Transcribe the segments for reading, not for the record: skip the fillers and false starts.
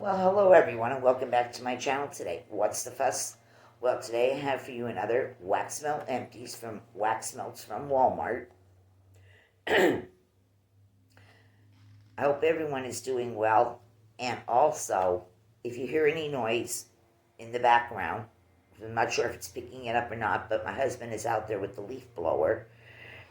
Well, hello everyone, and welcome back to my channel today. What's the fuss? Well, today I have for you another wax melt empties from wax melts from Walmart. I hope everyone is doing well, and also, if you hear any noise in the background, I'm not sure if it's picking it up or not, but my husband is out there with the leaf blower.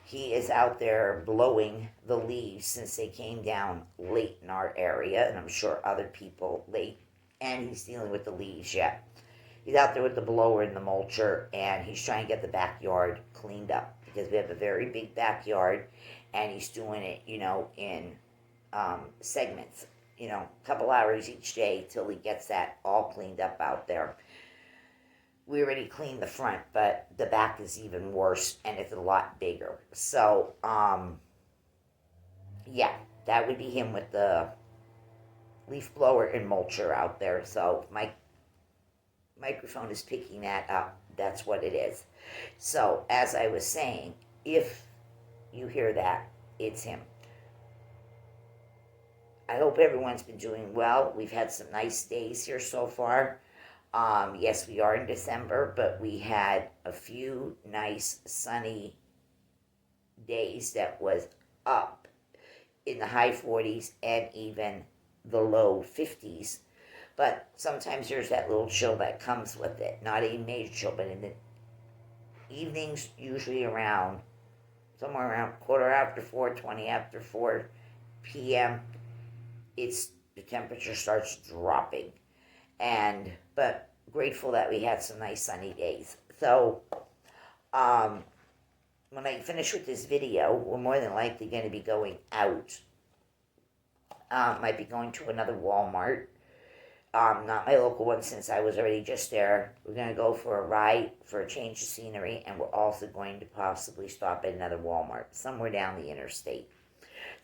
He is out there blowing the leaves since they came down late in our area, and I'm sure other people late, and he's dealing with the leaves yet. He's out there with the blower and the mulcher, and he's trying to get the backyard cleaned up because we have a very big backyard, and he's doing it, in segments, a couple hours each day till he gets that all cleaned up out there. We already cleaned the front, but the back is even worse, and it's a lot bigger. So, yeah, that would be him with the leaf blower and mulcher out there. So my microphone is picking that up. That's what it is. So, as I was saying, if you hear that, it's him. I hope everyone's been doing well. We've had some nice days here so far. Yes, we are in December, but we had a few nice sunny days that was up in the high 40s and even the low 50s. But sometimes there's that little chill that comes with it. Not a major chill, but in the evenings, usually around somewhere around 4:15, 20 after 4 p.m., the temperature starts dropping. But grateful that we had some nice sunny days. So, when I finish with this video, we're more than likely going to be going out. Might be going to another Walmart. Not my local one since I was already just there. We're going to go for a ride for a change of scenery, and we're also going to possibly stop at another Walmart somewhere down the interstate.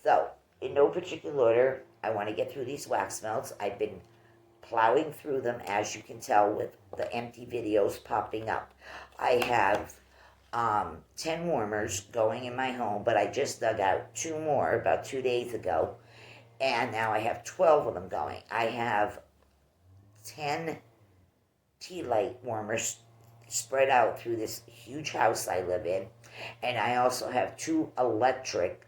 So, in no particular order, I want to get through these wax melts. I've been plowing through them, as you can tell with the empty videos popping up. I have 10 warmers going in my home, but I just dug out 2 more about 2 days ago, and now I have 12 of them going. I have 10 tea light warmers spread out through this huge house I live in, and I also have 2 electric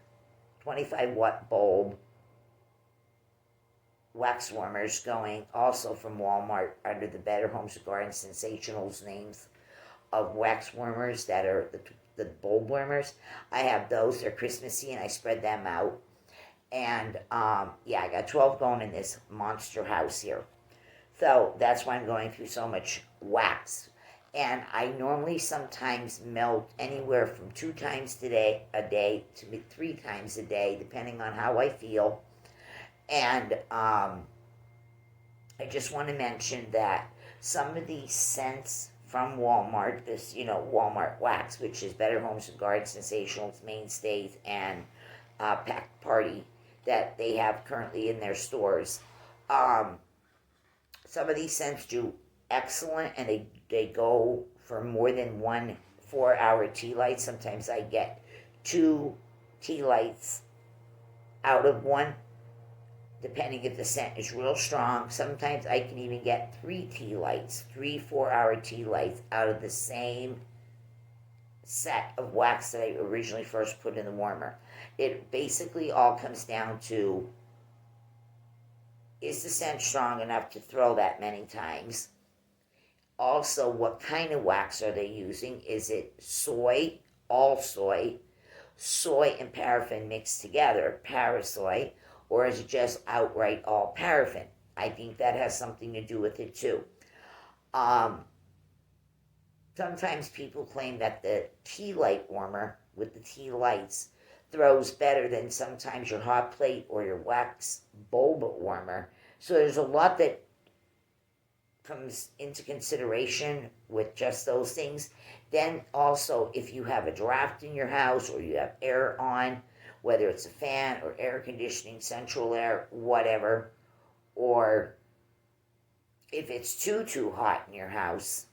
25 watt bulb wax warmers going also from Walmart under the Better Homes and Gardens ScentSationals names of wax warmers that are the bulb warmers. I have those. They're Christmassy, and I spread them out. And I got 12 going in this monster house here. So that's why I'm going through so much wax. And I normally sometimes melt anywhere from 2 times a day to 3 times a day, depending on how I feel. And I just want to mention that some of these scents from Walmart, this, Walmart wax, which is Better Homes and Gardens, ScentSationals, Mainstays, and Pack Party, that they have currently in their stores. Some of these scents do excellent, and they go for more than 1 4-hour tea light. Sometimes I get 2 tea lights out of one, depending if the scent is real strong. Sometimes I can even get 3 tea lights, 3 4-hour tea lights out of the same set of wax that I originally first put in the warmer. It basically all comes down to, is the scent strong enough to throw that many times? Also, what kind of wax are they using? Is it soy, all soy and paraffin mixed together, parasoy, or is it just outright all paraffin? I think that has something to do with it too. Sometimes people claim that the tea light warmer with the tea lights throws better than sometimes your hot plate or your wax bulb warmer. So there's a lot that comes into consideration with just those things. Then also, if you have a draft in your house or you have air on, whether it's a fan or air conditioning, central air, whatever, or if it's too hot in your house,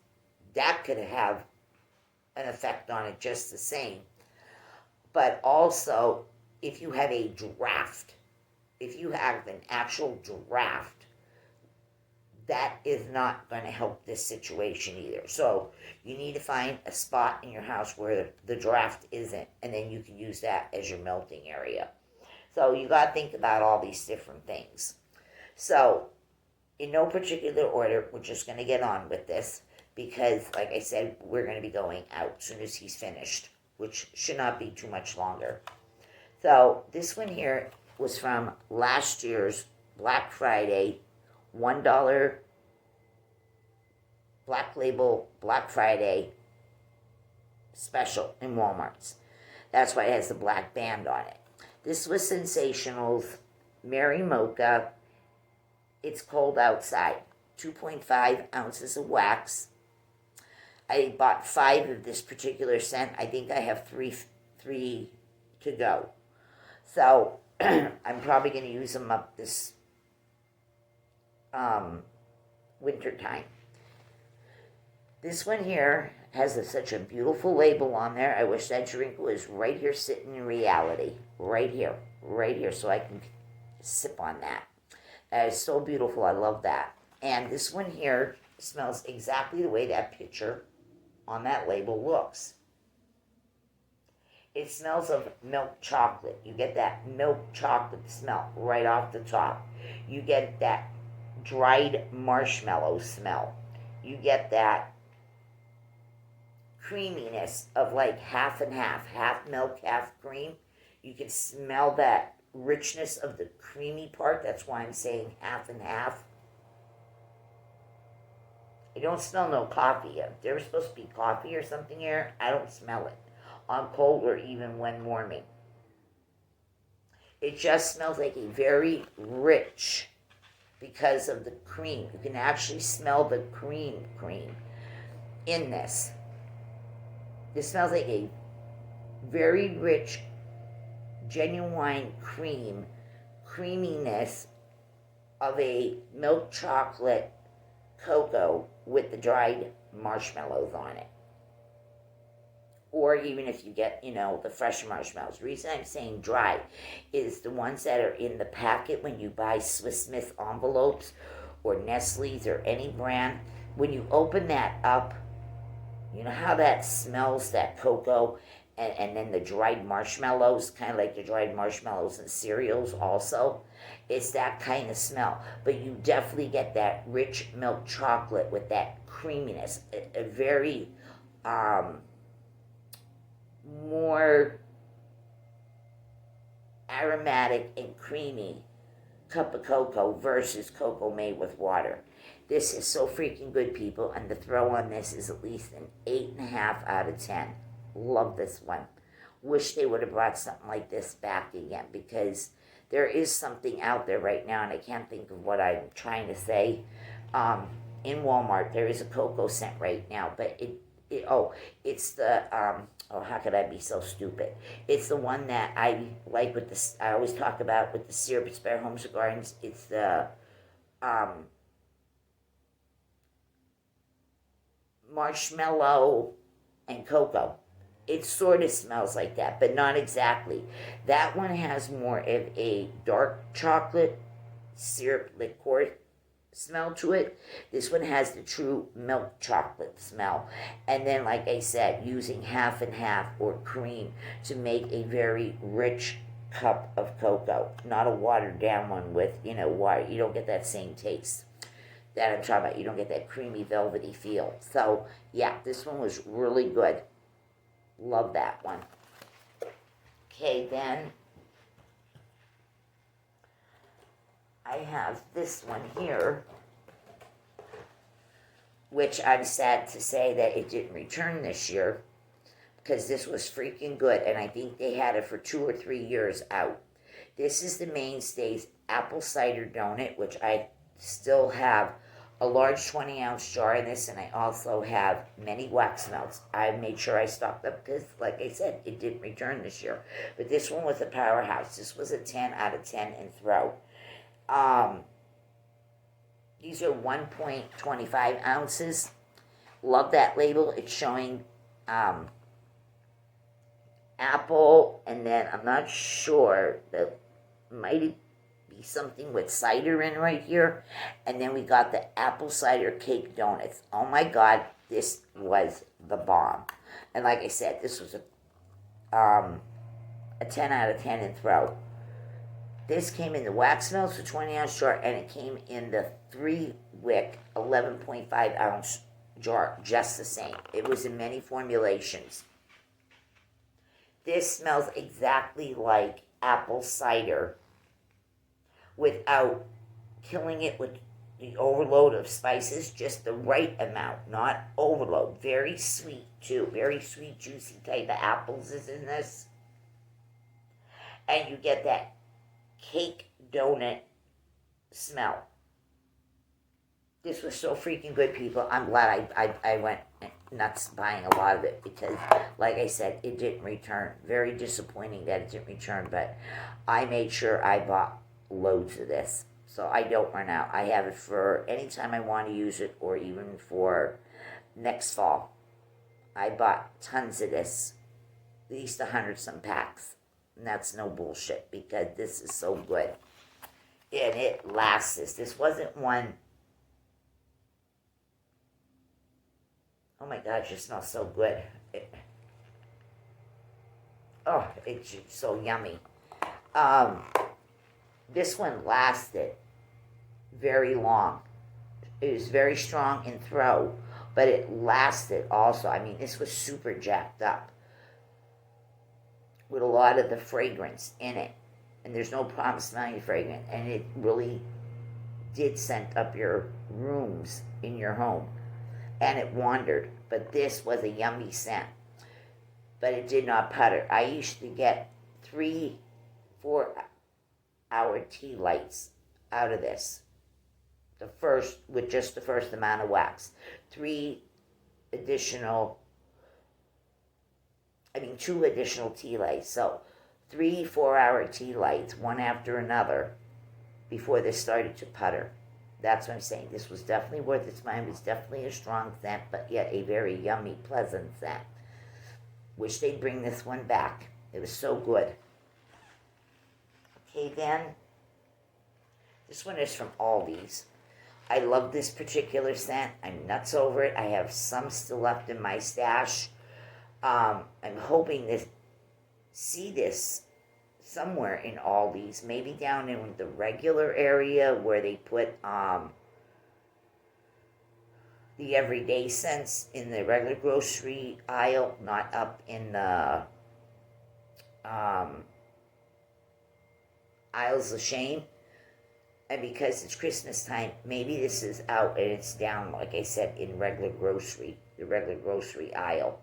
that could have an effect on it just the same. But also, if you have a draft, if you have an actual draft that is not going to help this situation either. So you need to find a spot in your house where the draft isn't, and then you can use that as your melting area. So you got to think about all these different things. So in no particular order, we're just going to get on with this because, like I said, we're going to be going out as soon as he's finished, which should not be too much longer. So this one here was from last year's Black Friday, $1 Black Label Black Friday special in Walmart's. That's why it has the black band on it. This was ScentSationals Mary Mocha. It's cold outside. 2.5 ounces of wax. I bought 5 of this particular scent. I think I have three to go. So I'm probably going to use them up this winter time. This one here has such a beautiful label on there. I wish that drink was right here sitting in reality. Right here, so I can sip on that. That is so beautiful. I love that. And this one here smells exactly the way that picture on that label looks. It smells of milk chocolate. You get that milk chocolate smell right off the top. You get that dried marshmallow smell. You get that creaminess of like half and half milk, half cream. You can smell that richness of the creamy part. That's why I'm saying half and half. I don't smell no coffee. If there was supposed to be coffee or something here, I don't smell it on cold or even when warming. It just smells like a very rich, because of the cream. You can actually smell the cream in this. This smells like a very rich, genuine creaminess of a milk chocolate cocoa with the dried marshmallows on it. Or even if you get, the fresh marshmallows. The reason I'm saying dry is the ones that are in the packet when you buy Swiss Miss envelopes or Nestle's or any brand. When you open that up, you know how that smells, that cocoa, and then the dried marshmallows, kind of like the dried marshmallows in cereals also. It's that kind of smell. But you definitely get that rich milk chocolate with that creaminess. A very more aromatic and creamy cup of cocoa versus cocoa made with water. This is so freaking good, people, and the throw on this is at least an 8.5 out of 10. Love this one. Wish they would have brought something like this back again, because there is something out there right now, and I can't think of what I'm trying to say. In Walmart, there is a cocoa scent right now, but it's the how could I be so stupid? It's the one that I like with the, I always talk about with the syrup at Spare Homes and Gardens. It's the marshmallow and cocoa. It sort of smells like that, but not exactly. That one has more of a dark chocolate syrup liqueur smell to it. This one has the true milk chocolate smell. And then, like I said, using half and half or cream to make a very rich cup of cocoa. Not a watered down one with, water. You don't get that same taste that I'm talking about. You don't get that creamy, velvety feel. So, yeah, this one was really good. Love that one. Okay, then I have this one here, which I'm sad to say that it didn't return this year, because this was freaking good, and I think they had it for 2 or 3 years out. This is the Mainstays Apple Cider Donut, which I still have a large 20-ounce jar in this, and I also have many wax melts. I made sure I stocked up because, like I said, it didn't return this year. But this one was a powerhouse. This was a 10 out of 10 in throw. These are 1.25 ounces. Love that label. It's showing apple, and then I'm not sure, that might be something with cider in right here. And then we got the apple cider cake donuts. Oh my God, this was the bomb. And like I said, this was a 10 out of 10 in throw. This came in the wax melts for 20-ounce jar, and it came in the 3-wick 11.5-ounce jar, just the same. It was in many formulations. This smells exactly like apple cider without killing it with the overload of spices, just the right amount, not overload. Very sweet, too. Very sweet, juicy type of apples is in this. And you get that cake donut smell. This was so freaking good, people. I'm glad I went nuts buying a lot of it because, like I said, it didn't return. Very disappointing that it didn't return, but I made sure I bought loads of this so I don't run out. I have it for any time I want to use it, or even for next fall. I bought tons of this, at least 100-some packs. And that's no bullshit because this is so good. And it lasts this. This wasn't one. Oh my God, it just smells so good. It's just so yummy. This one lasted very long. It was very strong in throw, but it lasted also. I mean, this was super jacked up with a lot of the fragrance in it. And there's no problem smelling fragrant. And it really did scent up your rooms in your home. And it wandered. But this was a yummy scent. But it did not putter. I used to get 3-4 hour tea lights out of this. With just the first amount of wax. 2 additional tea lights. So 3-4 hour tea lights, one after another, before this started to putter. That's what I'm saying. This was definitely worth its time. It was definitely a strong scent, but yet a very yummy, pleasant scent. Wish they'd bring this one back. It was so good. Okay, then. This one is from Aldi's. I love this particular scent. I'm nuts over it. I have some still left in my stash. I'm hoping to see this somewhere in Aldi's, maybe down in the regular area where they put the everyday scents in the regular grocery aisle, not up in the aisles of shame. And because it's Christmas time, maybe this is out and it's down, like I said, in the regular grocery aisle.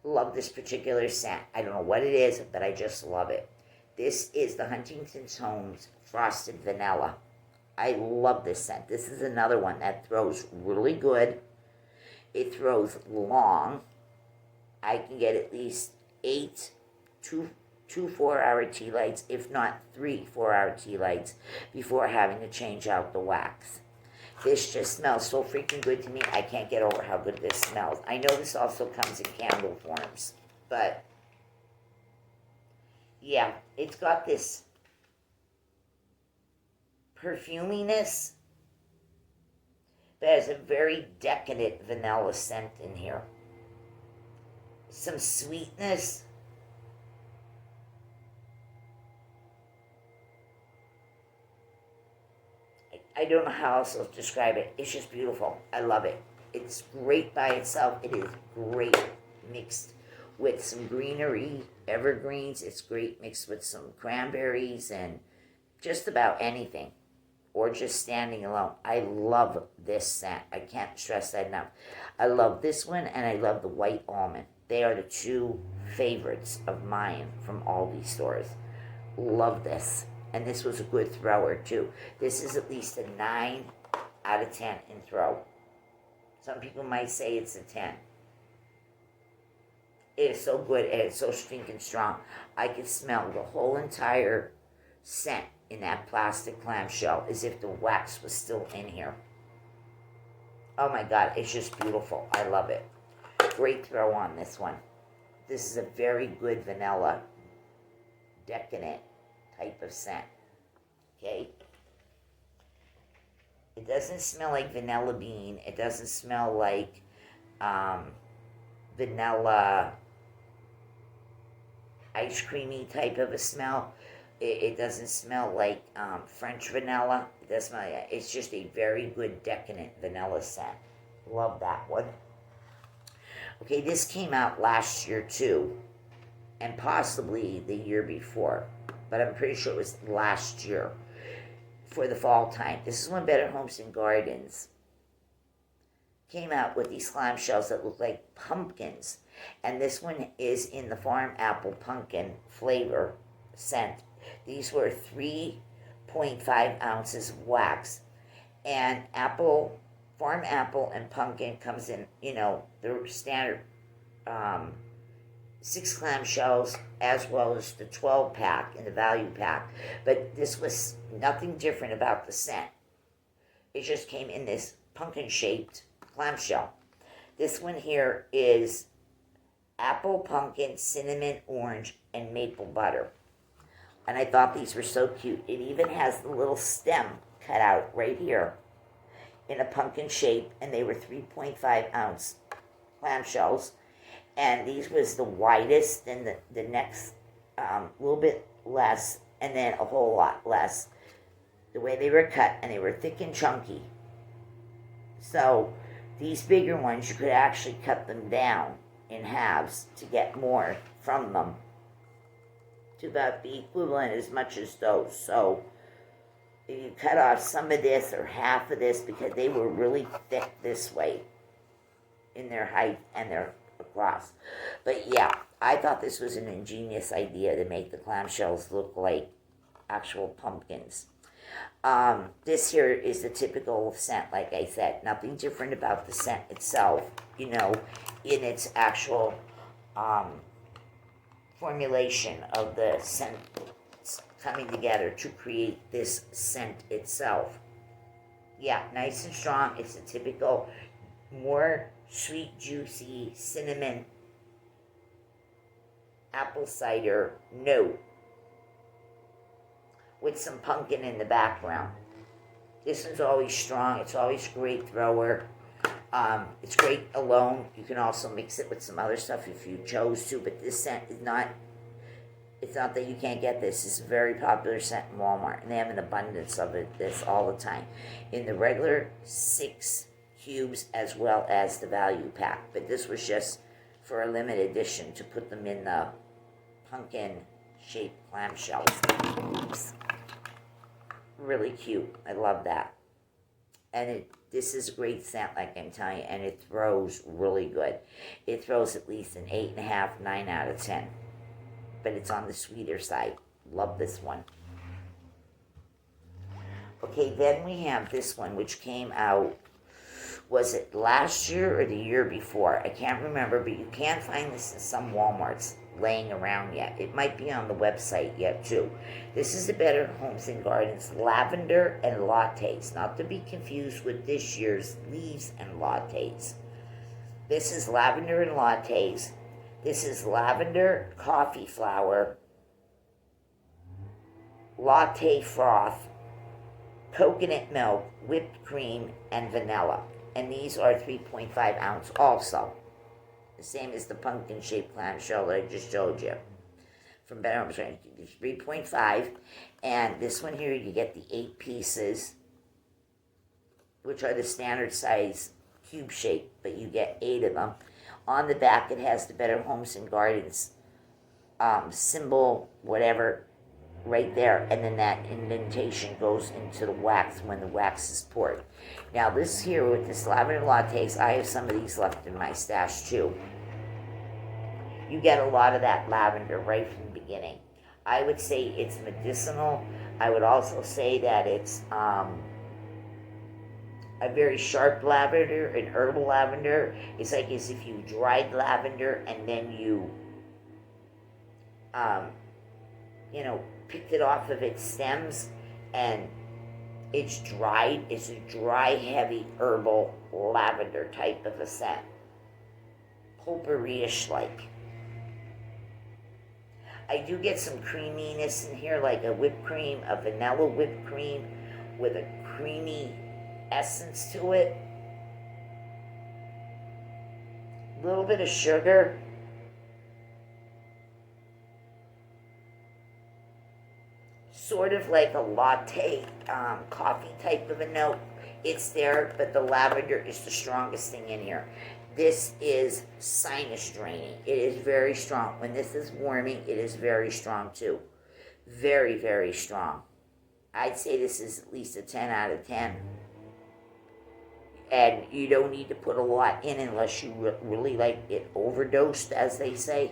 Love this particular scent. I don't know what it is, but I just love it. This is the Huntington's Homes Frosted Vanilla. I love this scent. This is another one that throws really good. It throws long. I can get at least 2 4-hour tea lights, if not 3 4-hour tea lights, before having to change out the wax. This just smells so freaking good to me. I can't get over how good this smells. I know this also comes in candle forms, but yeah, it's got this perfuminess, but has a very decadent vanilla scent in here. Some sweetness. I don't know how else to describe it. It's just beautiful. I love it. It's great by itself. It is great mixed with some greenery, evergreens. It's great mixed with some cranberries and just about anything. Or just standing alone. I love this scent. I can't stress that enough. I love this one and I love the white almond. They are the 2 favorites of mine from all these stores. Love this. And this was a good thrower, too. This is at least a 9 out of 10 in throw. Some people might say it's a 10. It is so good and it's so stinking strong. I can smell the whole entire scent in that plastic clamshell as if the wax was still in here. Oh my God, it's just beautiful. I love it. Great throw on this one. This is a very good vanilla, decadent type of scent. Okay? It doesn't smell like vanilla bean. It doesn't smell like vanilla ice creamy type of a smell. It doesn't smell like French vanilla. It doesn't smell like, it's just a very good decadent vanilla scent. Love that one. Okay, this came out last year too, and possibly the year before, but I'm pretty sure it was last year for the fall time. This is when Better Homes and Gardens came out with these clamshells that look like pumpkins, and this one is in the farm apple pumpkin flavor scent. These were 3.5 ounces of wax, and farm apple and pumpkin comes in, the standard 6 clamshells, as well as the 12 pack in the value pack. But this was nothing different about the scent. It just came in this pumpkin shaped clamshell. This one here is apple, pumpkin, cinnamon, orange, and maple butter. And I thought these were so cute. It even has the little stem cut out right here in a pumpkin shape, and they were 3.5 ounce clamshells. And these was the widest, then the next little bit less, and then a whole lot less. The way they were cut, and they were thick and chunky. So these bigger ones, you could actually cut them down in halves to get more from them, to about the equivalent as much as those. So if you cut off some of this or half of this, because they were really thick this way in their height and their across. But yeah, I thought this was an ingenious idea to make the clamshells look like actual pumpkins. This here is the typical scent, like I said. Nothing different about the scent itself, in its actual formulation of the scents coming together to create this scent itself. Yeah, nice and strong. It's a typical, more sweet, juicy, cinnamon, apple cider note with some pumpkin in the background. This one's always strong. It's always a great thrower. It's great alone. You can also mix it with some other stuff if you chose to, but this scent is not, it's not that you can't get this. It's a very popular scent in Walmart, and they have an abundance of this all the time. In the regular 6 cubes as well as the value pack, but this was just for a limited edition to put them in the pumpkin shaped clamshells. Oops. Really cute. I love that. And this is a great scent, like I'm telling you, and it throws really good. It throws at least an 8.5, 9 out of 10. But it's on the sweeter side. Love this one. Okay, then we have this one, which came out, was it last year or the year before? I can't remember, but you can find this in some Walmarts laying around yet. It might be on the website yet too. This is the Better Homes and Gardens Lavender and Lattes, not to be confused with this year's Leaves and Lattes. This is Lavender and Lattes. This is lavender, coffee flour, latte froth, coconut milk, whipped cream, and vanilla. And these are 3.5 ounce also. The same as the pumpkin shaped clamshell that I just showed you from Better Homes. 3.5. And this one here, you get the 8 pieces, which are the standard size cube shape, but you get 8 of them. On the back, it has the Better Homes and Gardens symbol, whatever, right there. And then that indentation goes into the wax when the wax is poured. Now, this here with this lavender lattes, I have some of these left in my stash too. You get a lot of that lavender right from the beginning. I would say it's medicinal. I would also say that it's a very sharp lavender, an herbal lavender. It's like as if you dried lavender and then you, picked it off of its stems and it's dried. It's a dry, heavy, herbal lavender type of a scent. Potpourri-ish like. I do get some creaminess in here, like a whipped cream, a vanilla whipped cream with a creamy essence to it. A little bit of sugar. Sort of like a latte, coffee type of a note. It's there, but the lavender is the strongest thing in here. This is sinus draining. It is very strong. When this is warming, it is very strong too. Very, very strong. I'd say this is at least a 10 out of 10. And you don't need to put a lot in unless you really like it overdosed, as they say.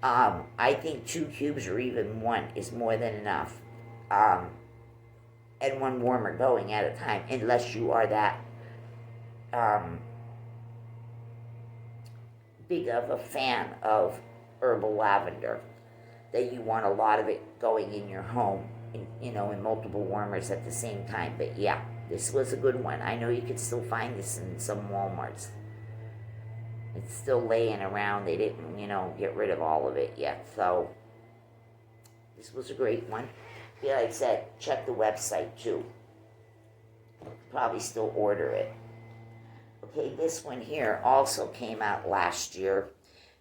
I think 2 cubes or even 1 is more than enough. And 1 warmer going at a time, unless you are that big of a fan of herbal lavender that you want a lot of it going in your home, in multiple warmers at the same time. But yeah, this was a good one. I know you can still find this in some Walmarts. It's still laying around. They didn't, get rid of all of it yet. So this was a great one. Yeah, like I said, check the website too. Probably still order it. Okay, this one here also came out last year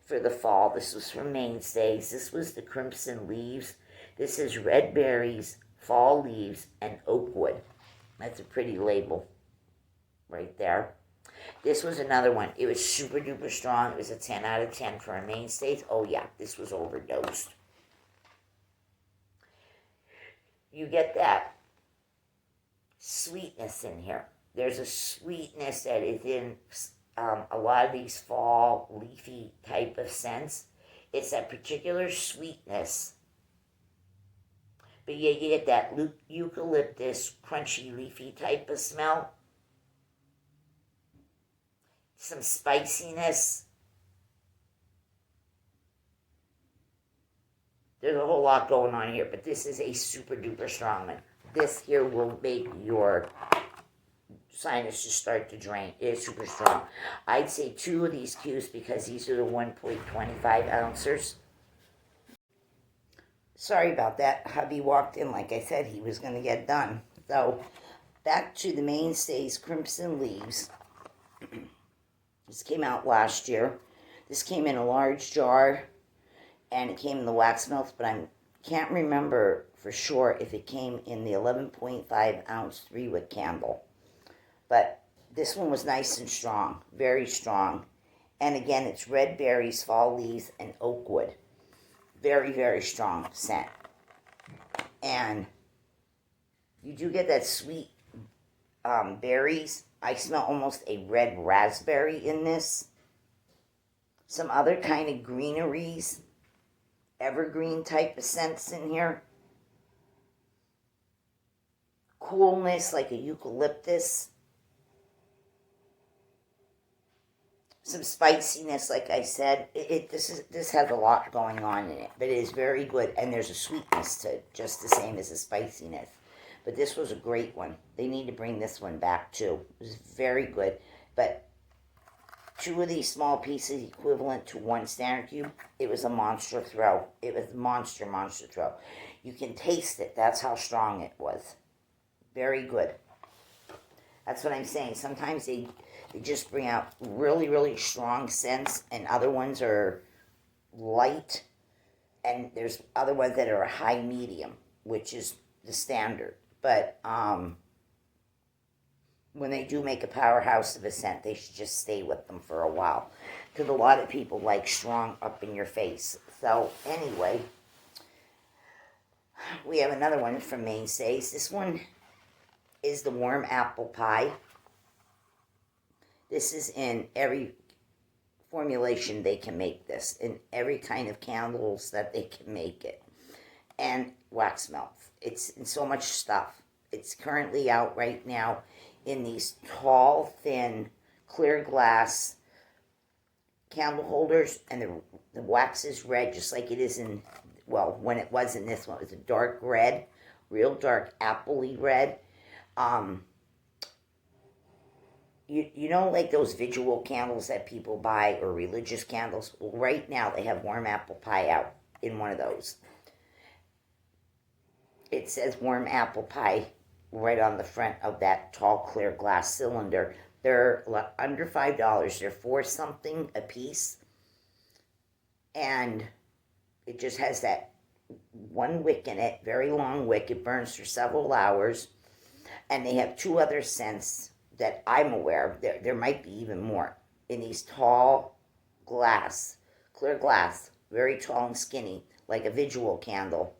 for the fall. This was from Mainstays. This was the Crimson Leaves. This is red berries, fall leaves, and oak wood. That's a pretty label right there. This was another one. It was super duper strong. It was a 10 out of 10 for a Mainstays. Oh yeah, this was overdosed. You get that sweetness in here. There's a sweetness that is in a lot of these fall leafy type of scents. It's that particular sweetness. But yeah, you get that eucalyptus, crunchy, leafy type of smell. Some spiciness. There's a whole lot going on here, but this is a super duper strong one. This here will make your sinus just start to drain. It is super strong. I'd say 2 of these cubes because these are the 1.25 ounces. Sorry about that. Hubby walked in like I said he was going to get done. So, back to the Mainstays Crimson Leaves. This came out last year. This came in a large jar, and it came in the wax melts, but I can't remember for sure if it came in the 11.5 ounce 3-wick candle. But this one was nice and strong, very strong. And again, it's red berries, fall leaves, and oak wood. Very, very strong scent. And you do get that sweet berries. I smell almost a red raspberry in this. Some other kind of greeneries, evergreen type of scents in here. Coolness like a eucalyptus. Some spiciness, like I said. This has a lot going on in it, but it is very good, and there's a sweetness to it, just the same as the spiciness. But this was a great one. They need to bring this one back too. It was very good, but 2 of these small pieces equivalent to 1 standard cube. It was a monster throw. It was a monster throw. You can taste it. That's how strong it was. Very good. That's what I'm saying. Sometimes they just bring out really, really strong scents, and other ones are light, and there's other ones that are high medium, which is the standard. But when they do make a powerhouse of a scent, they should just stay with them for a while, because a lot of people like strong up in your face. So anyway, we have another one from Mainstays. This one is the warm apple pie. This is in every formulation they can make this, in every kind of candles that they can make it, and wax melts. It's in so much stuff. It's currently out right now in these tall, thin, clear glass candle holders, and the wax is red, just like it is in, well, when it was in this one, it was a dark red, real dark apple-y red. You know, like those visual candles that people buy, or religious candles? Well, right now they have warm apple pie out. in one of those. It says warm apple pie right on the front of that tall clear glass cylinder. They're under $5. They're $4 something a piece. And it just has that one wick in it, very long wick. It burns for several hours. And they have 2 other scents that I'm aware of. There might be even more. In these tall glass, clear glass, very tall and skinny, like a visual candle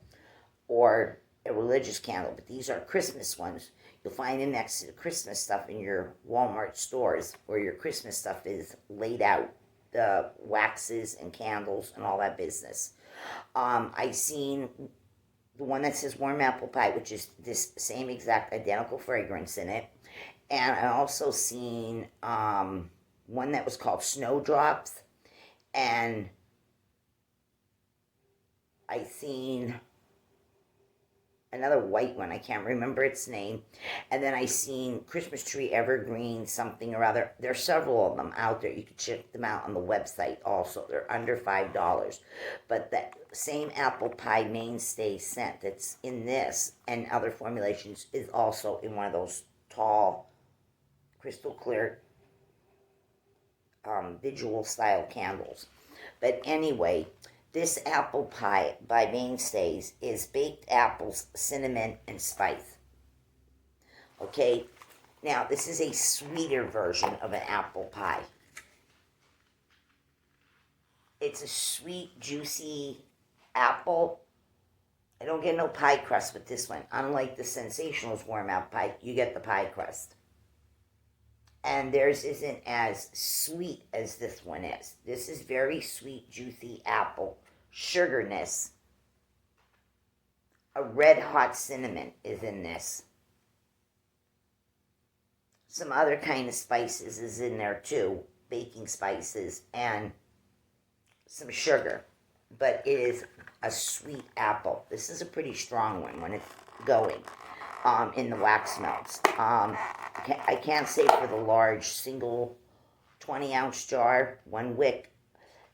or a religious candle. But these are Christmas ones. You'll find them next to the Christmas stuff in your Walmart stores where your Christmas stuff is laid out. The waxes and candles and all that business. I seen the one that says warm apple pie, which is this same exact identical fragrance in it. And I also seen one that was called Snowdrops. And I seen another white one. I can't remember its name. And then I seen Christmas Tree Evergreen something or other. There's several of them out there. You can check them out on the website also. They're under $5. But that same apple pie mainstay scent that's in this and other formulations is also in one of those tall, crystal clear, visual style candles. But anyway, this apple pie by Mainstays is baked apples, cinnamon, and spice. Okay, now this is a sweeter version of an apple pie. It's a sweet, juicy apple. I don't get no pie crust with this one. Unlike the ScentSationals warm apple pie, you get the pie crust. And theirs isn't as sweet as this one is. This is very sweet, juicy apple. Sugarness. A red hot cinnamon is in this. Some other kind of spices is in there too. Baking spices and some sugar. But it is a sweet apple. This is a pretty strong one when it's going in the wax melts. I can't say for the large single 20-ounce jar, one wick.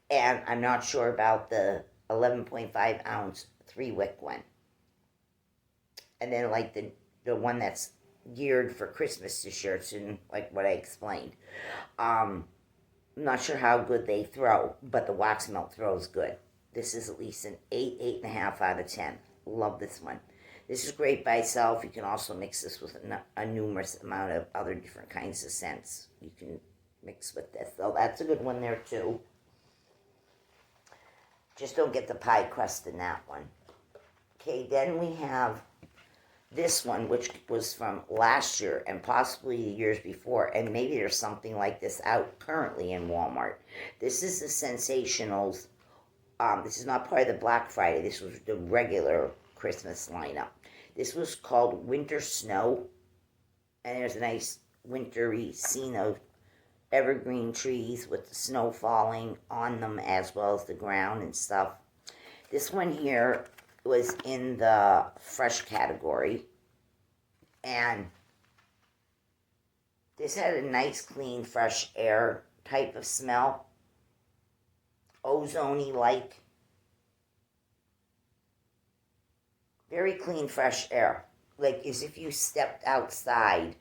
And I'm not sure about the 11.5 ounce 3-wick one. And then like the one that's geared for Christmas this year, it's in like what I explained. I'm not sure how good they throw, but the wax melt throws good. This is at least an 8, 8.5 out of 10. Love this one. This is great by itself. You can also mix this with a numerous amount of other different kinds of scents. You can mix with this. So that's a good one there too. Just don't get the pie crust in that one. Okay, then we have this one, which was from last year and possibly the years before. And maybe there's something like this out currently in Walmart. This is the ScentSationals. This is not part of the Black Friday. This was the regular Christmas lineup. This was called Winter Snow. And there's a nice wintry scene of evergreen trees with the snow falling on them as well as the ground and stuff. This one here was in the fresh category. And this had a nice, clean, fresh air type of smell. Ozone-y like. Very clean, fresh air. Like as if you stepped outside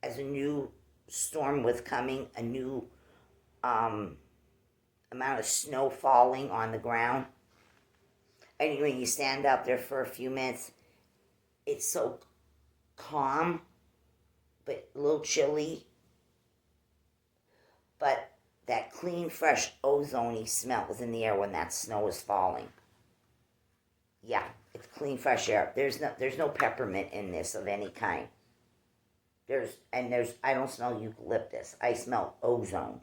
as a new storm was coming, a new amount of snow falling on the ground. And when you stand out there for a few minutes, it's so calm, but a little chilly. But that clean, fresh, ozone-y smell is in the air when that snow is falling. Yeah, it's clean, fresh air. There's no peppermint in this of any kind. I don't smell eucalyptus. I smell ozone.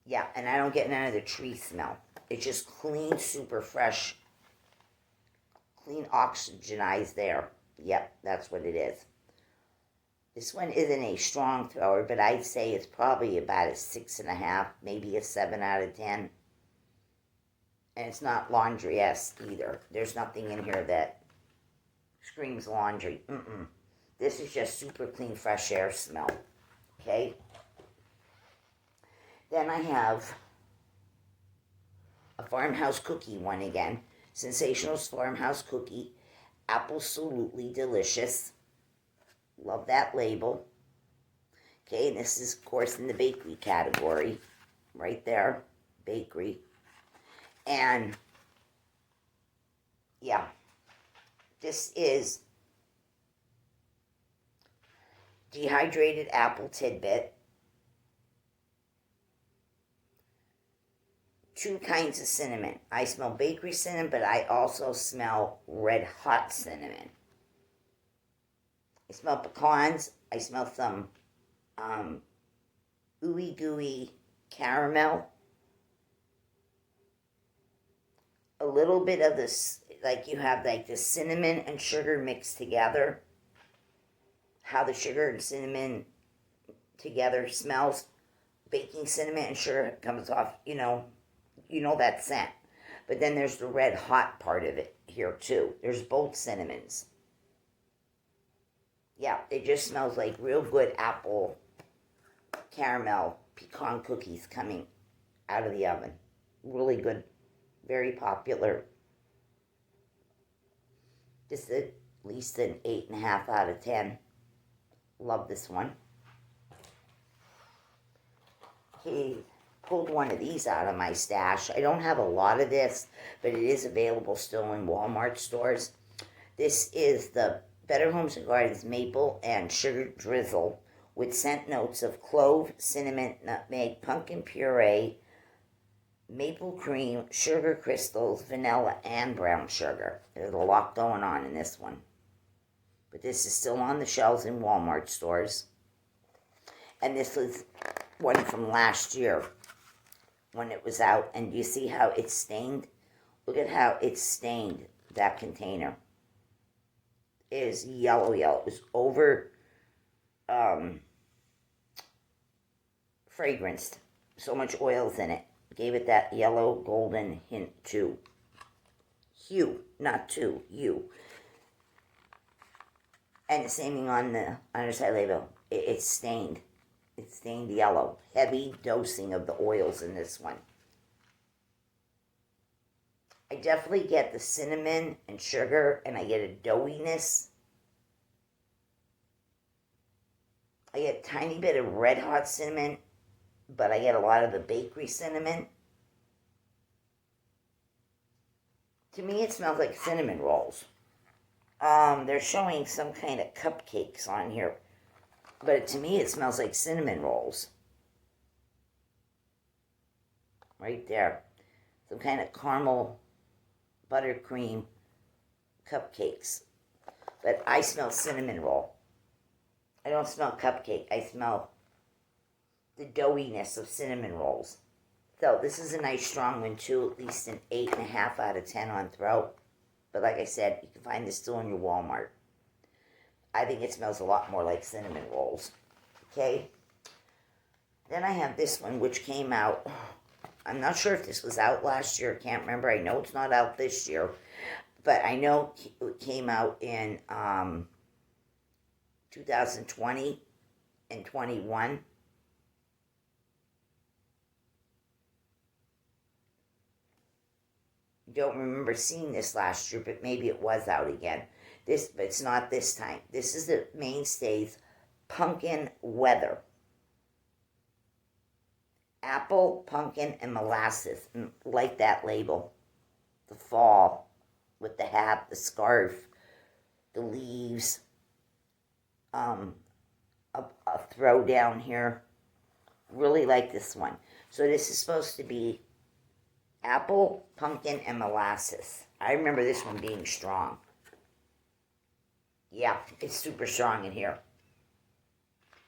Yeah, and I don't get none of the tree smell. It's just clean, super fresh, clean oxygenized air. Yep, that's what it is. This one isn't a strong thrower, but I'd say it's probably about a 6.5, maybe a 7 out of 10. And it's not laundry-esque either. There's nothing in here that screams laundry. This is just super clean, fresh air smell. Okay? Then I have a farmhouse cookie one again. ScentSationals farmhouse cookie. Absolutely delicious. Love that label. Okay, and this is, of course, in the bakery category. Right there. Bakery. And, yeah. This is dehydrated apple tidbit. 2 kinds of cinnamon. I smell bakery cinnamon, but I also smell red hot cinnamon. I smell pecans. I smell some ooey gooey caramel. A little bit of this, like you have like the cinnamon and sugar mixed together. How the sugar and cinnamon together smells. Baking cinnamon and sugar comes off, you know that scent. But then there's the red hot part of it here too. There's both cinnamons. Yeah, it just smells like real good apple caramel pecan cookies coming out of the oven. Really good. Very popular. Just at least an 8.5 out of 10. Love this one. Okay, pulled one of these out of my stash. I don't have a lot of this, but it is available still in Walmart stores. This is the Better Homes and Gardens Maple and Sugar Drizzle with scent notes of clove, cinnamon, nutmeg, pumpkin puree, maple cream, sugar crystals, vanilla, and brown sugar. There's a lot going on in this one. But this is still on the shelves in Walmart stores. And this was one from last year when it was out. And you see how it's stained? Look at how it's stained, that container. It is yellow. It was over fragranced. So much oils in it. Gave it that yellow golden hint too. Hue, not to, hue. And the same thing on the underside label. It's stained. It's stained yellow. Heavy dosing of the oils in this one. I definitely get the cinnamon and sugar, and I get a doughiness. I get a tiny bit of red hot cinnamon, but I get a lot of the bakery cinnamon. To me, it smells like cinnamon rolls. They're showing some kind of cupcakes on here, but to me, it smells like cinnamon rolls. Right there. Some kind of caramel buttercream cupcakes. But I smell cinnamon roll. I don't smell cupcake. I smell the doughiness of cinnamon rolls. So this is a nice strong one too, at least an 8.5 out of 10 on throat. But like I said, you can find this still in your Walmart. I think it smells a lot more like cinnamon rolls. Okay? Then I have this one, which came out. I'm not sure if this was out last year. I can't remember. I know it's not out this year. But I know it came out in 2020 and 21. Don't remember seeing this last year, but maybe it was out again. But it's not this time. This is the Mainstays Pumpkin Weather. Apple, pumpkin, and molasses. Like that label. The fall with the hat, the scarf, the leaves. A throw down here. Really like this one. So this is supposed to be apple, pumpkin, and molasses. I remember this one being strong. Yeah, it's super strong in here.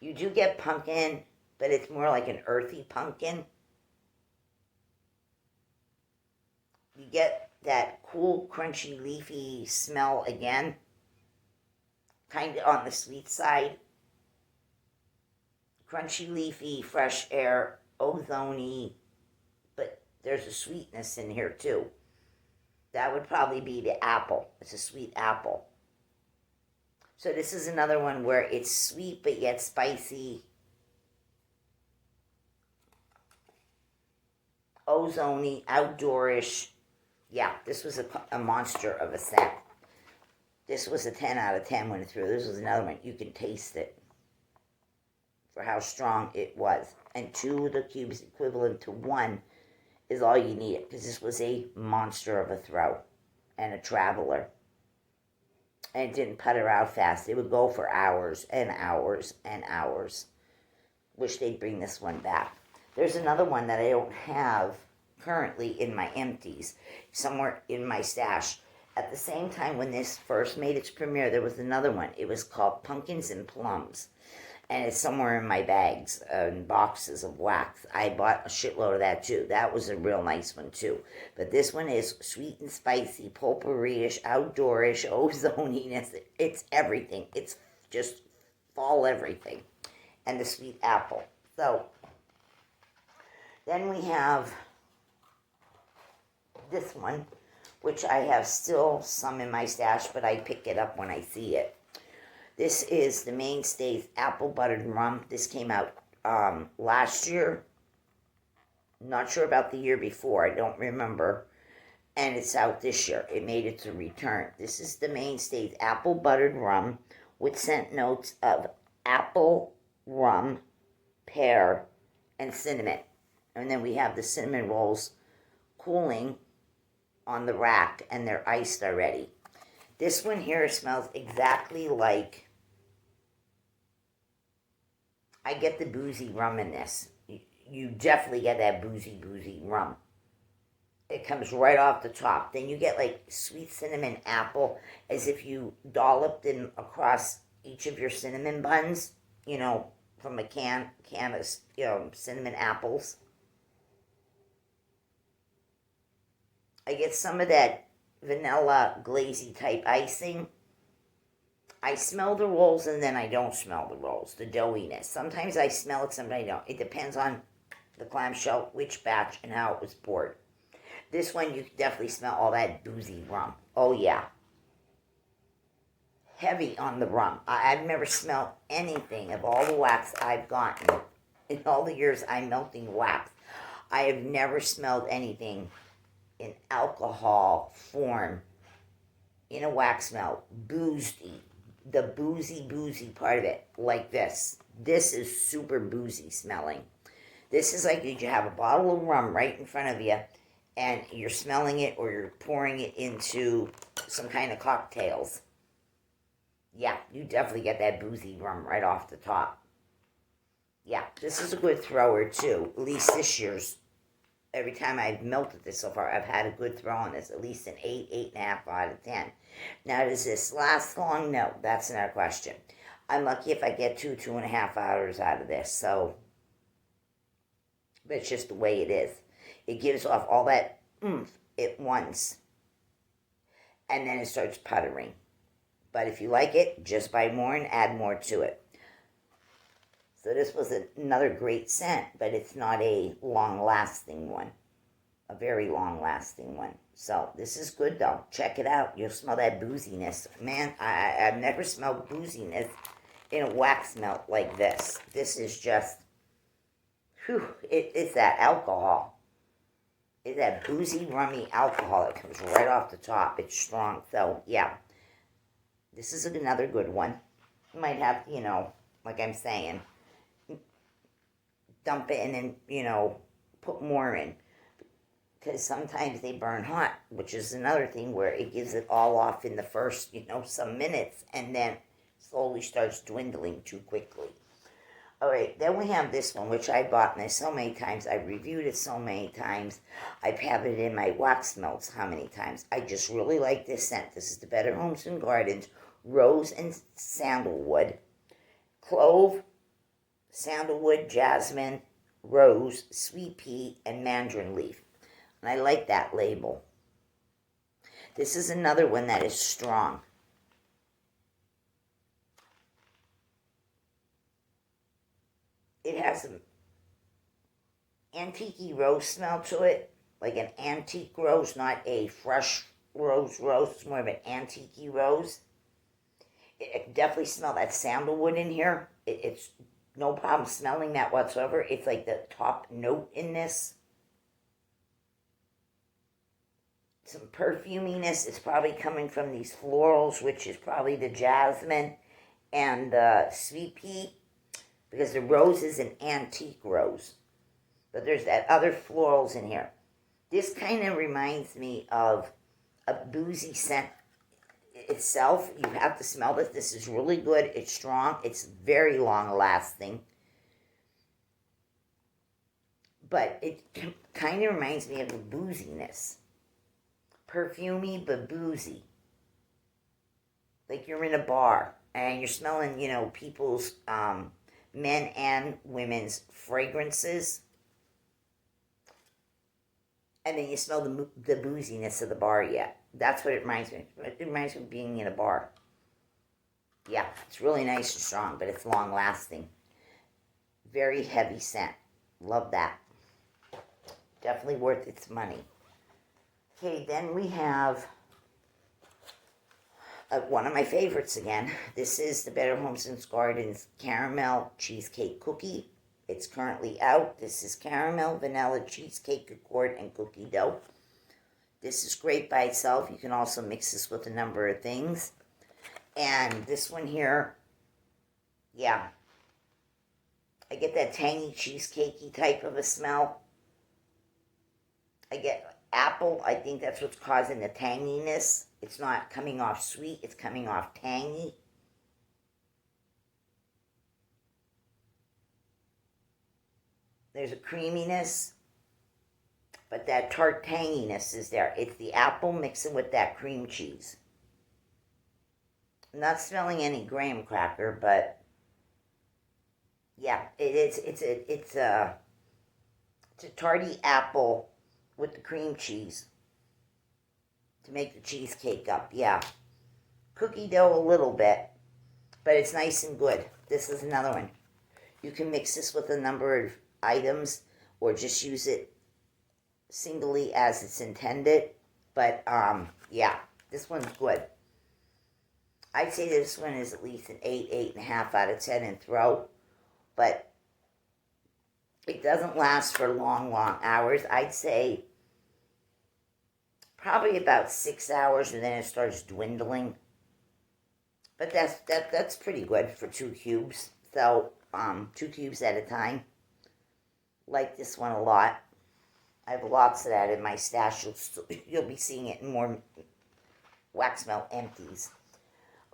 You do get pumpkin, but it's more like an earthy pumpkin. You get that cool, crunchy, leafy smell again. Kind of on the sweet side. Crunchy, leafy, fresh air, ozone-y, but there's a sweetness in here too. That would probably be the apple. It's a sweet apple. So this is another one where it's sweet but yet spicy. ozone-y, outdoorish. Yeah, this was a monster of a scent. This was a 10 out of 10 went through. This was another one. You can taste it for how strong it was. And 2 of the cubes equivalent to 1 is all you need, because this was a monster of a throw and a traveler. And it didn't putter out fast. It would go for hours and hours and hours. Wish they'd bring this one back. There's another one that I don't have currently in my empties, somewhere in my stash. At the same time when this first made its premiere, there was another one. It was called Pumpkins and Plums. And it's somewhere in my bags and boxes of wax. I bought a shitload of that too. That was a real nice one too. But this one is sweet and spicy, potpourri-ish, outdoorish, ozoniness. It's everything. It's just fall everything. And the sweet apple. So, then we have this one, which I have still some in my stash, but I pick it up when I see it. This is the Mainstays Apple Buttered Rum. This came out last year. Not sure about the year before. I don't remember. And it's out this year. It made its return. This is the Mainstays Apple Buttered Rum with scent notes of apple, rum, pear, and cinnamon. And then we have the cinnamon rolls cooling on the rack, and they're iced already. This one here smells exactly like, I get the boozy rum in this. You definitely get that boozy rum. It comes right off the top. Then you get like sweet cinnamon apple, as if you dolloped them across each of your cinnamon buns, from a can of, cinnamon apples. I get some of that vanilla glazy type icing. I smell the rolls and then I don't smell the rolls, the doughiness. Sometimes I smell it, sometimes I don't. It depends on the clamshell, which batch, and how it was poured. This one, you can definitely smell all that boozy rum. Oh, yeah. Heavy on the rum. I've never smelled anything of all the wax I've gotten in all the years I'm melting wax. I have never smelled anything in alcohol form in a wax melt, boozy, the boozy part of it, like this. This is super boozy smelling. This is like you have a bottle of rum right in front of you, and you're smelling it, or you're pouring it into some kind of cocktails. Yeah, you definitely get that boozy rum right off the top. Yeah, this is a good thrower too. At least this year's. Every time I've melted this so far, I've had a good throw on this. At least an 8, 8.5 out of 10. Now, does this last long? No, that's another question. I'm lucky if I get 2.5 hours out of this. So, but it's just the way it is. It gives off all that oomph at once. And then it starts puttering. But if you like it, just buy more and add more to it. So this was another great scent, but it's not a long-lasting one. A very long-lasting one. So this is good, though. Check it out. You'll smell that booziness. Man, I've never smelled booziness in a wax melt like this. This is just, it's that alcohol. It's that boozy, rummy alcohol that comes right off the top. It's strong. So, yeah. This is another good one. You might have, like I'm saying, dump it and then, put more in. Because sometimes they burn hot, which is another thing where it gives it all off in the first, some minutes, and then slowly starts dwindling too quickly. All right, then we have this one, which I bought this so many times. I've reviewed it so many times. I've had it in my wax melts how many times. I just really like this scent. This is the Better Homes and Gardens Rose and Sandalwood. Clove, sandalwood, jasmine, rose, sweet pea, and mandarin leaf. And I like that label. This is another one that is strong. It has an antique rose smell to it, like an antique rose, not a fresh rose. It's more of an antique rose. I can definitely smell that sandalwood in here. It's no problem smelling that whatsoever. It's like the top note in this. some perfuminess is probably coming from these florals, which is probably the jasmine and the sweet pea, because the rose is an antique rose. But there's that other florals in here. This kind of reminds me of a boozy scent itself. You have to smell this. This is really good. It's strong. It's very long lasting. But it kind of reminds me of the booziness. Perfumey but boozy. Like you're in a bar and you're smelling, people's men and women's fragrances. And then you smell the booziness of the bar, yeah. That's what it reminds me of. It reminds me of being in a bar. Yeah, it's really nice and strong, but it's long-lasting. Very heavy scent. Love that. Definitely worth its money. Okay, then we have one of my favorites again. This is the Better Homes and Gardens Caramel Cheesecake Cookie. It's currently out. This is caramel, vanilla, cheesecake accord, and cookie dough. This is great by itself. You can also mix this with a number of things. And this one here, yeah. I get that tangy, cheesecakey type of a smell. I get apple. I think that's what's causing the tanginess. It's not coming off sweet. It's coming off tangy. There's a creaminess, but that tart tanginess is there. It's the apple mixing with that cream cheese. I'm not smelling any graham cracker, but yeah, it's a tarty apple with the cream cheese to make the cheesecake up. Yeah, cookie dough a little bit, but it's nice and good. This is another one. You can mix this with a number of items or just use it singly as it's intended, but yeah, this one's good. I'd say this one is at least an 8.5 out of 10 in throw, but it doesn't last for long hours. I'd say probably about 6 hours, and then it starts dwindling, but that's pretty good for 2 cubes. So 2 cubes at a time. Like this one a lot. I have lots of that in my stash. You'll be seeing it in more wax melt empties.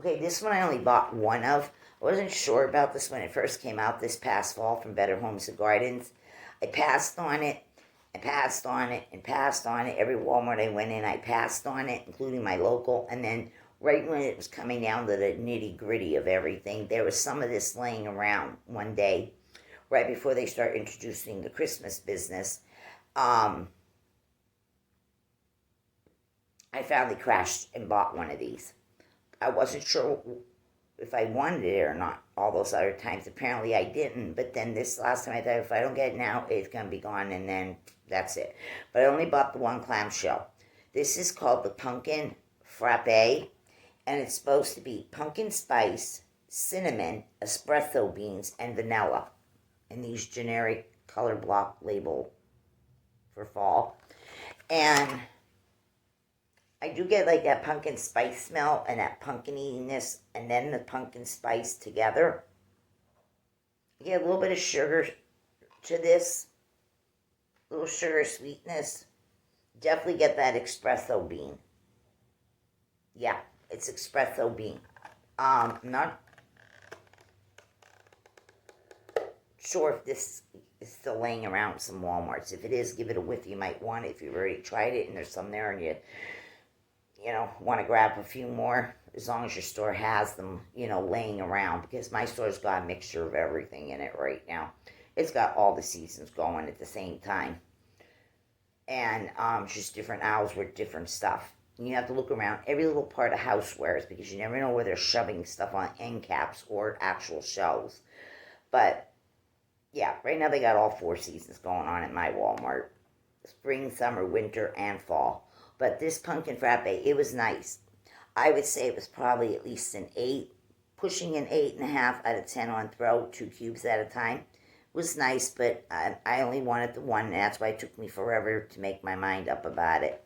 Okay, this one I only bought one of. I wasn't sure about this when it first came out this past fall from Better Homes and Gardens. I passed on it, and passed on it, and passed on it. Every Walmart I went in, I passed on it, including my local. And then right when it was coming down to the nitty-gritty of everything, there was some of this laying around one day, right before they start introducing the Christmas business. I finally crashed and bought one of these. I wasn't sure if I wanted it or not all those other times. Apparently I didn't, but then this last time I thought if I don't get it now, it's going to be gone, and then that's it. But I only bought the one clamshell. This is called the Pumpkin Frappe, and it's supposed to be pumpkin spice, cinnamon, espresso beans, and vanilla. In these generic color block label for fall. And I do get like that pumpkin spice smell and that punkininess, and then the pumpkin spice together. You get a little bit of sugar to this. A little sugar sweetness. Definitely get that espresso bean. Yeah, it's espresso bean. Not sure if this is still laying around some Walmarts. If it is, give it a whiff. You might want it if you've already tried it and there's some there and you want to grab a few more, as long as your store has them, laying around, because my store's got a mixture of everything in it right now. It's got all the seasons going at the same time. And just different aisles with different stuff. And you have to look around every little part of housewares, because you never know where they're shoving stuff on end caps or actual shelves. But yeah, right now they got all 4 seasons going on at my Walmart. Spring, summer, winter, and fall. But this pumpkin frappe, it was nice. I would say it was probably at least an 8, pushing an 8.5 out of 10 on throw, 2 cubes at a time. It was nice, but I only wanted the one, and that's why it took me forever to make my mind up about it.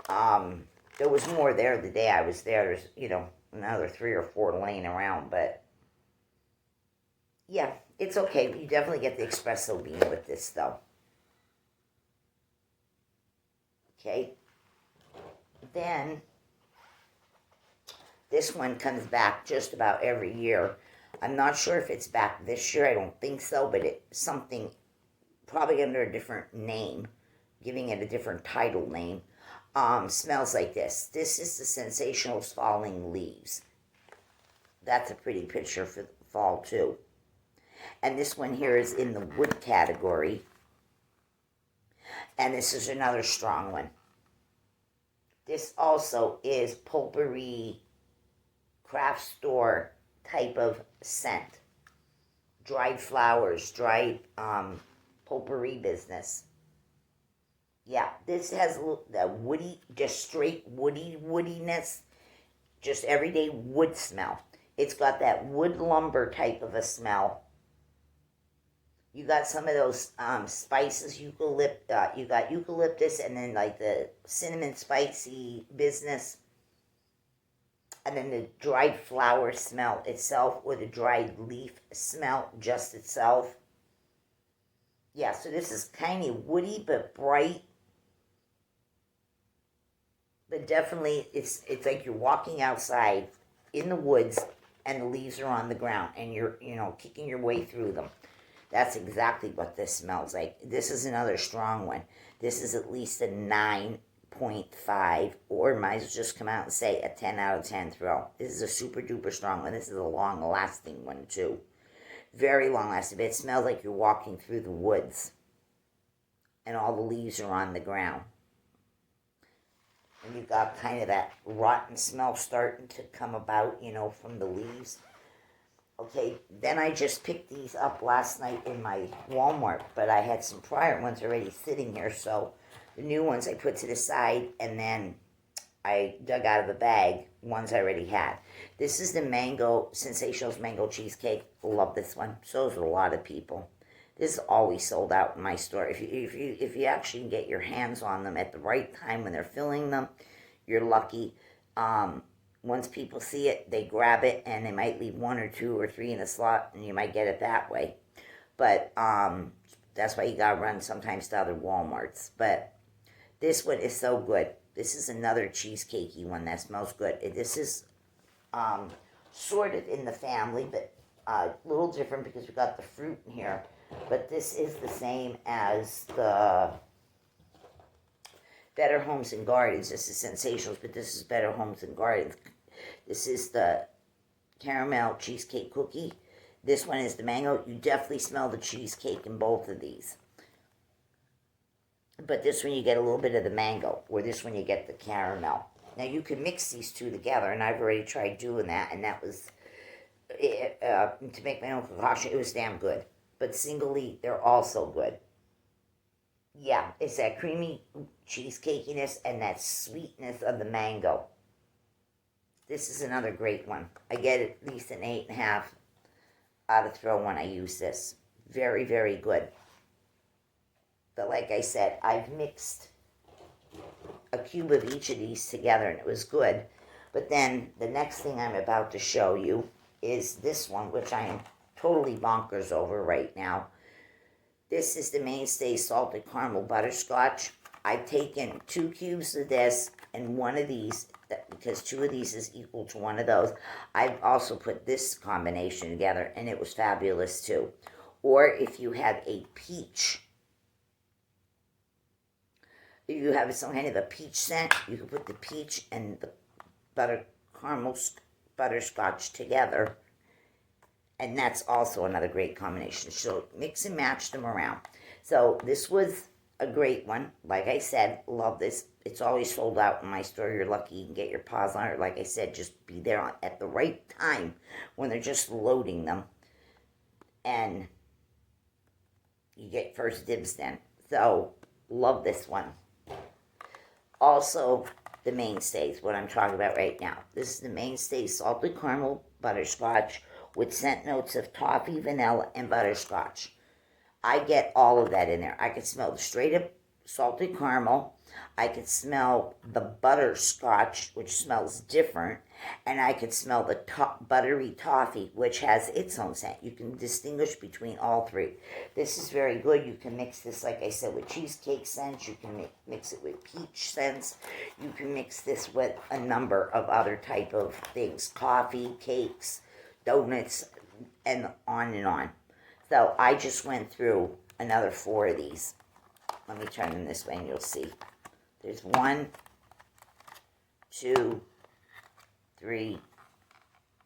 There was more there the day I was there. There's, another 3 or 4 laying around, but yeah, it's okay. You definitely get the espresso bean with this, though. Okay. Then, this one comes back just about every year. I'm not sure if it's back this year. I don't think so, but it's something probably under a different name, giving it a different title name. Smells like this. This is the ScentSationals Falling Leaves. That's a pretty picture for fall, too. And this one here is in the wood category. And this is another strong one. This also is potpourri, craft store type of scent. Dried flowers, dried potpourri business. Yeah, this has the woody, just straight woodiness, just everyday wood smell. It's got that wood lumber type of a smell. You got some of those spices, you got eucalyptus, and then like the cinnamon spicy business, and then the dried flower smell itself, or the dried leaf smell just itself. Yeah, so this is kind of woody but bright. But definitely, it's like you're walking outside in the woods, and the leaves are on the ground, and you're, kicking your way through them. That's exactly what this smells like. This is another strong one. This is at least a 9.5, or might as well just come out and say a 10 out of 10 throw. This is a super duper strong one. This is a long lasting one, too. Very long lasting. It smells like you're walking through the woods, and all the leaves are on the ground. And you've got kind of that rotten smell starting to come about, from the leaves. Okay, then I just picked these up last night in my Walmart, but I had some prior ones already sitting here, so the new ones I put to the side, and then I dug out of the bag ones I already had. This is the mango, ScentSationals Mango Cheesecake. Love this one. So does a lot of people. This is always sold out in my store. If you actually get your hands on them at the right time when they're filling them, you're lucky. Once people see it, they grab it, and they might leave 1 or 2 or 3 in a slot, and you might get it that way. But that's why you gotta run sometimes to other Walmarts. But this one is so good. This is another cheesecakey one that smells good. This is sort of in the family, but a little different because we got the fruit in here. But this is the same as the Better Homes and Gardens. This is ScentSationals, but this is Better Homes and Gardens. This is the caramel cheesecake cookie. This one is the mango. You definitely smell the cheesecake in both of these. But this one you get a little bit of the mango, or this one you get the caramel. Now you can mix these two together, and I've already tried doing that, and that was, to make my own concoction, it was damn good. But singly, they're also good. Yeah, it's that creamy cheesecakiness and that sweetness of the mango. This is another great one. I get at least an 8.5 out of throw when I use this. Very, very good. But like I said, I've mixed a cube of each of these together, and it was good. But then the next thing I'm about to show you is this one, which I am totally bonkers over right now. This is the Mainstay Salted Caramel Butterscotch. I've taken 2 cubes of this and 1 of these, because 2 of these is equal to 1 of those. I've also put this combination together, and it was fabulous too. Or if you have a peach, if you have some kind of a peach scent, you can put the peach and the caramel butterscotch together. And that's also another great combination. So mix and match them around. So this was a great one. Like I said, love this. It's always sold out in my store. You're lucky you can get your paws on it. Like I said, just be there at the right time when they're just loading them. And you get first dibs then. So, love this one. Also, the Mainstays, what I'm talking about right now. This is the Mainstay Salted Caramel Butterscotch with scent notes of toffee, vanilla, and butterscotch. I get all of that in there. I can smell the straight up salted caramel. I could smell the butterscotch, which smells different, and I could smell the buttery toffee, which has its own scent. You can distinguish between all three. This is very good. You can mix this, like I said, with cheesecake scents. You can mix it with peach scents. You can mix this with a number of other type of things, coffee, cakes, donuts, and on and on. So I just went through another 4 of these. Let me turn them this way and you'll see. There's 1, 2, 3,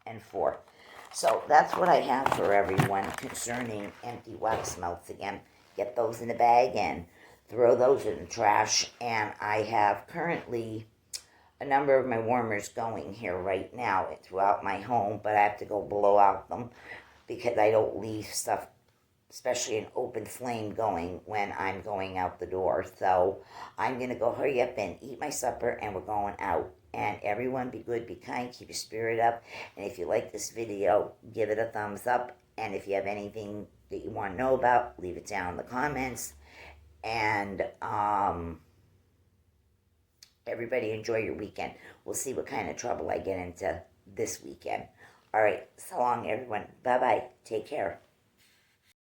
and 4. So that's what I have for everyone concerning empty wax melts. Again, get those in the bag and throw those in the trash. And I have currently a number of my warmers going here right now throughout my home, but I have to go blow out them because I don't leave stuff, especially an open flame, going when I'm going out the door. So I'm going to go hurry up and eat my supper, and we're going out. And everyone, be good, be kind, keep your spirit up. And if you like this video, give it a thumbs up. And if you have anything that you want to know about, leave it down in the comments. And everybody enjoy your weekend. We'll see what kind of trouble I get into this weekend. All right, so long, everyone. Bye-bye. Take care.